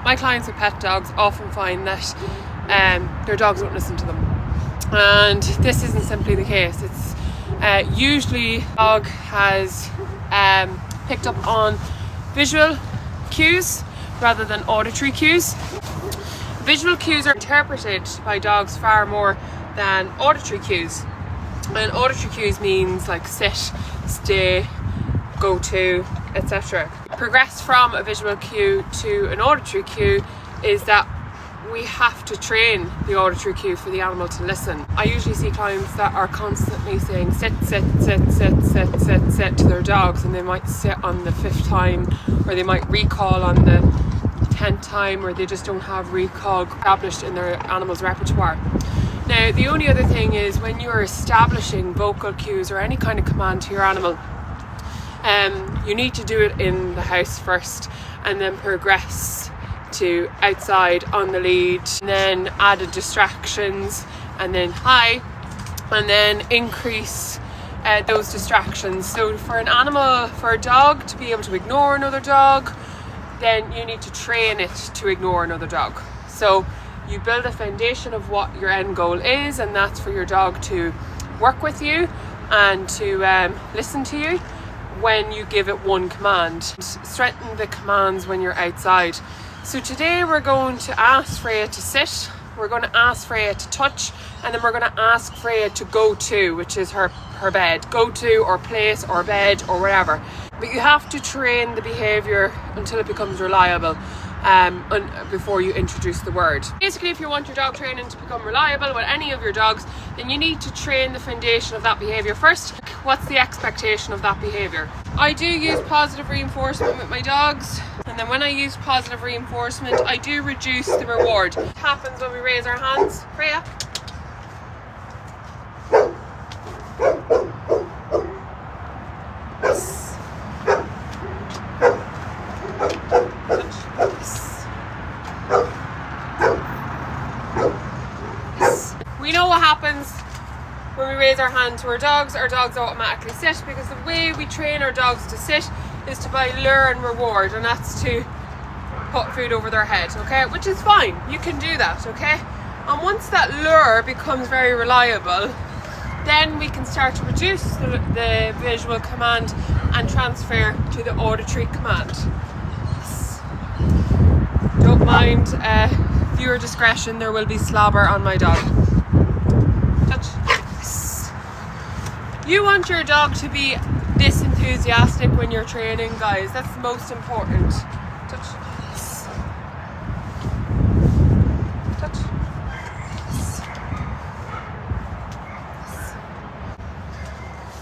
my clients with pet dogs often find that their dogs won't listen to them, and this isn't simply the case. It's usually the dog has picked up on visual cues rather than auditory cues. Visual cues are interpreted by dogs far more than auditory cues, and auditory cues means like sit, stay, go to, etc. Progress from a visual cue to an auditory cue is that we have to train the auditory cue for the animal to listen. I usually see clients that are constantly saying sit, sit, sit, sit, sit, sit, sit to their dogs, and they might sit on the 5th time, or they might recall on the 10th time, or they just don't have recall established in their animal's repertoire. Now, the only other thing is when you're establishing vocal cues or any kind of command to your animal, you need to do it in the house first, and then progress to outside on the lead, and then added distractions, and then hi, and then increase those distractions. So for an animal, for a dog to be able to ignore another dog, then you need to train it to ignore another dog. So you build a foundation of what your end goal is, and that's for your dog to work with you and to listen to you when you give it one command. Strengthen the commands when you're outside. So today we're going to ask Freya to sit, we're going to ask Freya to touch, and then we're going to ask Freya to go to, which is her bed. Go to, or place, or bed, or whatever. But you have to train the behaviour until it becomes reliable before you introduce the word. Basically, if you want your dog training to become reliable with any of your dogs, then you need to train the foundation of that behaviour first. What's the expectation of that behaviour? I do use positive reinforcement with my dogs, and then when I use positive reinforcement, I do reduce the reward. What happens when we raise our hands? Freya? We know what happens when we raise our hand to our dogs automatically sit, because the way we train our dogs to sit is to by lure and reward, and that's to put food over their head, okay? Which is fine, you can do that, okay? And once that lure becomes very reliable, then we can start to reduce the visual command and transfer to the auditory command. Don't mind viewer discretion, there will be slobber on my dog. Touch. You want your dog to be this enthusiastic when you're training, guys. That's the most important. Touch. Touch.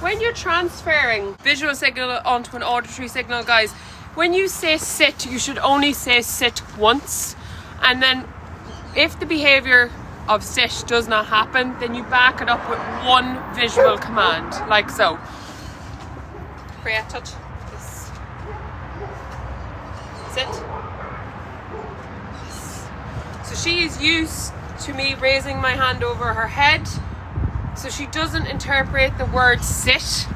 When you're transferring visual signal onto an auditory signal, guys, when you say sit, you should only say sit once, and then if the behaviour of sit does not happen, then you back it up with one visual command, like so. Freya, touch. Yes. Sit. Yes. So she is used to me raising my hand over her head, so she doesn't interpret the word sit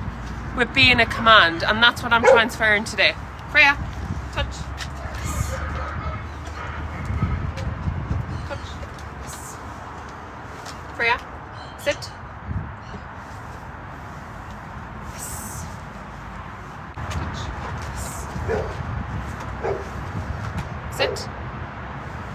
with being a command, and that's what I'm transferring today. Freya, touch. Yes. Touch. Yes. Freya, sit. Yes. Touch. Yes. Sit.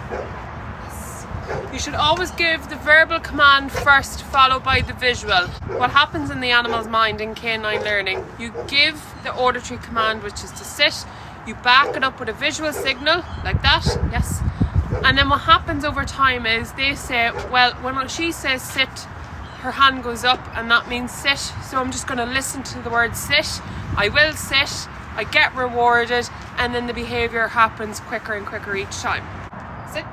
Yes. You should always give the verbal command first, followed by the visual. What happens in the animal's mind in canine learning, you give the auditory command, which is to sit, you back it up with a visual signal, like that, yes. And then what happens over time is they say, well, when she says sit, her hand goes up, and that means sit, so I'm just going to listen to the word sit. I will sit, I get rewarded, and then the behaviour happens quicker and quicker each time. Sit.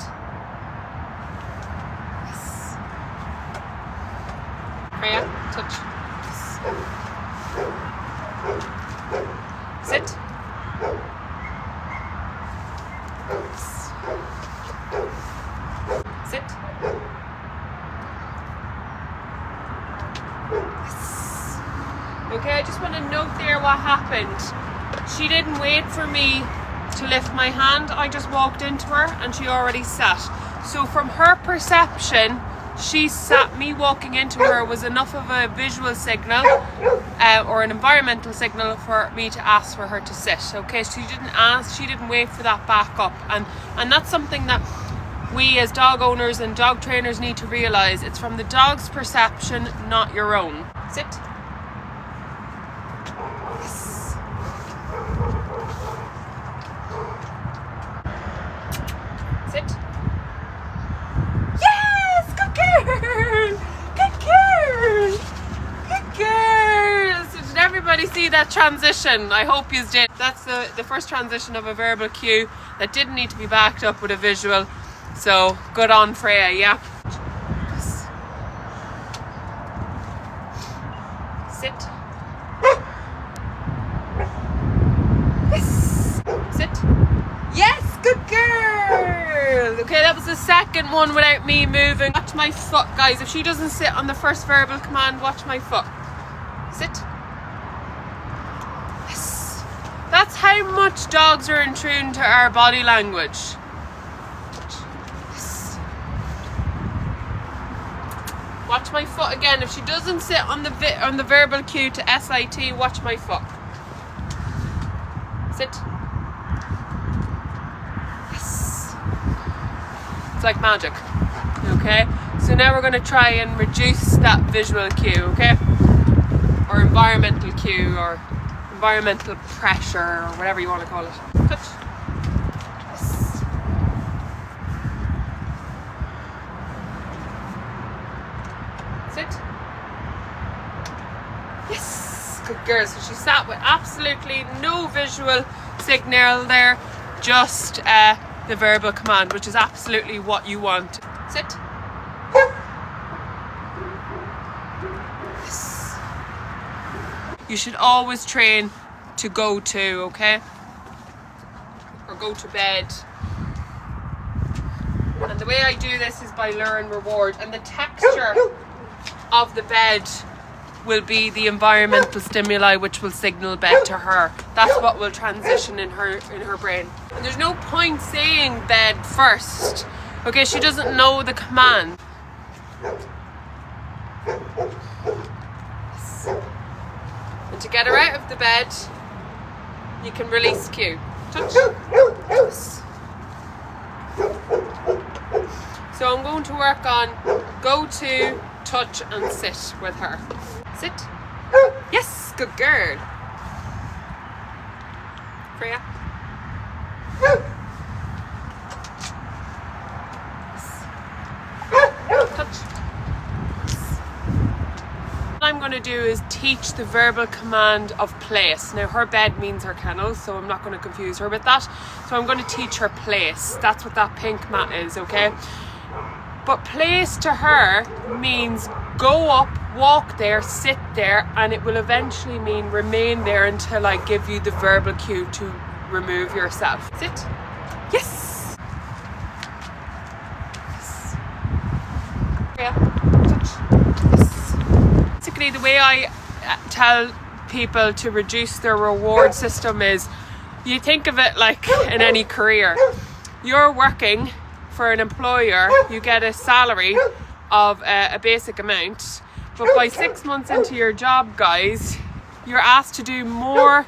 Yes. Freya, touch. Yes. Sit. Yes. Sit. Yes. Okay, I just want to note there what happened. She didn't wait for me to lift my hand, I just walked into her and she already sat. So from her perception, me walking into her was enough of a visual signal or an environmental signal for me to ask for her to sit. Okay, she didn't wait for that back up, and that's something that we as dog owners and dog trainers need to realize. It's from the dog's perception, not your own. Sit. Yes. Sit. Yes, good girl. Good girl. Good girl. So did everybody see that transition? I hope you did. That's the first transition of a verbal cue that didn't need to be backed up with a visual. So good on Freya, yeah. Yes. Sit. Yes. Sit. Yes, good girl. Okay, that was the second one without me moving. Watch my foot, guys. If she doesn't sit on the first verbal command, watch my foot. Sit. Yes. That's how much dogs are in tune to our body language. Watch my foot again. If she doesn't sit on the verbal cue to SIT, watch my foot. Sit. Yes. It's like magic. Okay? So now we're going to try and reduce that visual cue, okay? Or environmental cue, or environmental pressure, or whatever you want to call it. Touch. Yes, good girl. So she sat with absolutely no visual signal there, just the verbal command, which is absolutely what you want. Sit. Yes. You should always train to go to, okay? Or go to bed. And the way I do this is by lure and reward, and the texture of the bed will be the environmental stimuli which will signal bed to her. That's what will transition in her brain. And there's no point saying bed first. Okay, she doesn't know the command. And to get her out of the bed, you can release cue. Touch. Yes. So I'm going to work on go to, touch and sit with her. Sit. Yes, good girl. Freya. Touch. What I'm going to do is teach the verbal command of place. Now her bed means her kennel, so I'm not going to confuse her with that. So I'm going to teach her place. That's what that pink mat is, okay? But place to her means go up, walk there, sit there, and it will eventually mean remain there until I give you the verbal cue to remove yourself. Sit. Yes. Yes. Yeah. Touch. Yes. Basically, the way I tell people to reduce their reward system is, you think of it like in any career. You're working for an employer, you get a salary of a basic amount, but by 6 months into your job, guys, you're asked to do more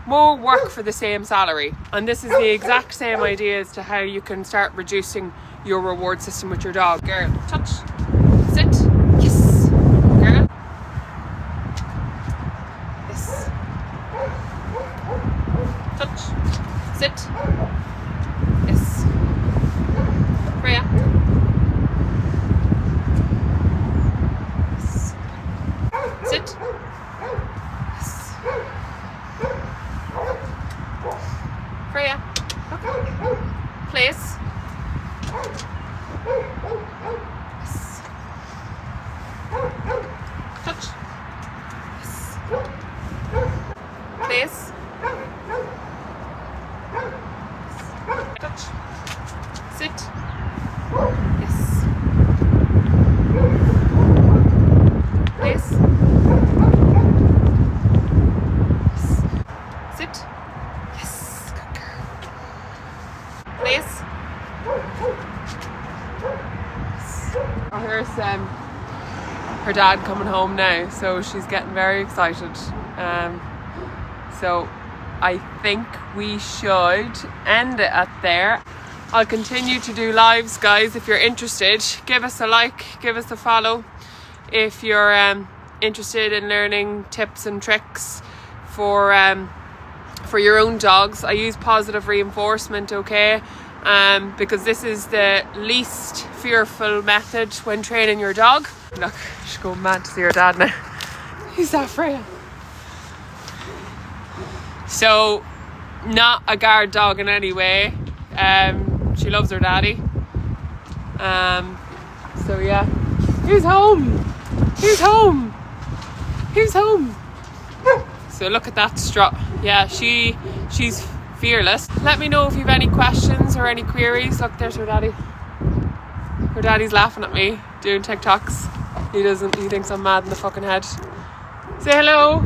work for the same salary. And this is the exact same idea as to how you can start reducing your reward system with your dog. Girl, touch, sit, yes, girl, yes, touch, sit, yes, Freya. Yes. Sit. Yes. Freya. Okay. Place. Yes. There's her dad coming home now, so she's getting very excited. So I think we should end it at there. I'll continue to do lives, guys. If you're interested, give us a like, give us a follow. If you're interested in learning tips and tricks for your own dogs, I use positive reinforcement, okay? Because this is the least fearful method when training your dog. Look, she's going mad to see her dad now. He's that frail. So, not a guard dog in any way. She loves her daddy. So yeah, he's home. He's home. He's home. So look at that strut. Yeah, she's fearless. Let me know if you have any questions or any queries. Look, there's her daddy. Her daddy's laughing at me doing TikToks. He thinks I'm mad in the fucking head. Say hello.